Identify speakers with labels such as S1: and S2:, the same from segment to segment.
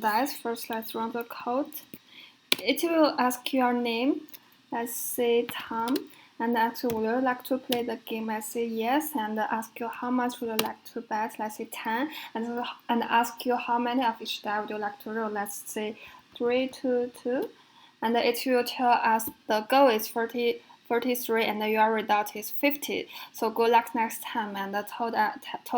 S1: Dice. First, let's run the code. It will ask your name. Let's say Tom, and ask you, would you like to play the game? I say yes, and ask you how much would you like to bet. Let's say 10, and ask you how many of each die would you like to roll. Let's say 3, 2, 2, and it will tell us the goal is 43 and your result is 50. So good luck next time, and told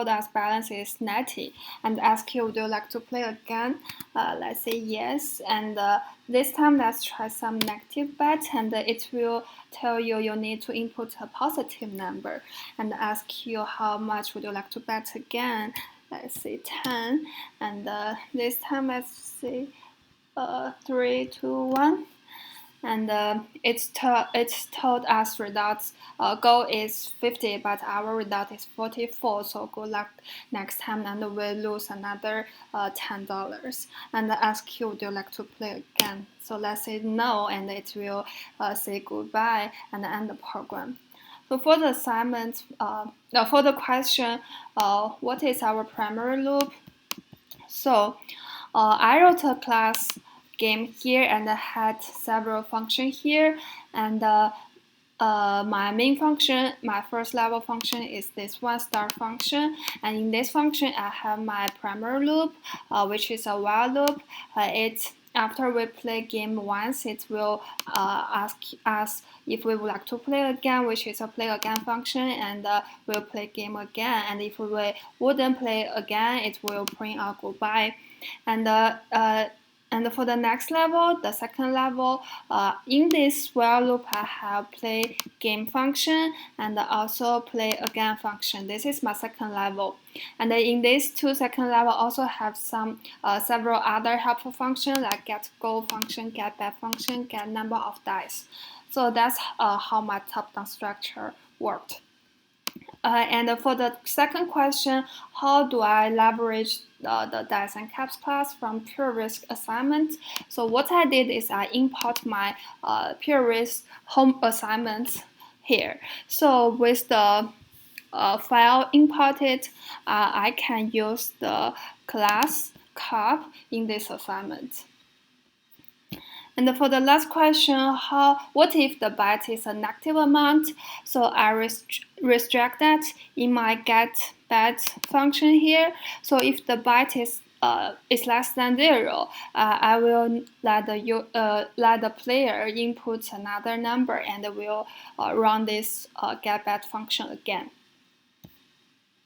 S1: us balance is 90, and ask you, would you like to play again? Let's say yes, and this time let's try some negative bet, and it will tell you you need to input a positive number, and ask you how much would you like to bet again. Let's say 10, and this time let's say 3, 2, 1. And it's told us results goal is 50, but our result is 44. So good luck next time, and we'll lose another $10. And ask you, would you like to play again? So let's say no, and it will say goodbye and end the program. So for the assignment, for the question, what is our primary loop? So I wrote a class game here and had several functions here, and my main function, my first level function is this one, start function, and in this function I have my primary loop, which is a while loop. After we play game once, it will ask us if we would like to play again, which is a play again function, and we'll play game again. And if we wouldn't play again, it will print out goodbye. And for the next level, the second level, in this while loop, I have play game function and also play again function. This is my second level. And in these two second level, also have some several other helpful functions like get goal function, get bet function, get number of dice. So that's how my top-down structure worked. And for the second question, how do I leverage the Dice and Caps class from Pure Risk assignment? So what I did is I import my Pure Risk home assignments here. So with the file imported, I can use the class Cup in this assignment. And for the last question, what if the bet is a negative amount? So I restrict that in my get bet function here. So if the bet is less than 0, I will let the player input another number, and will run this get bet function again.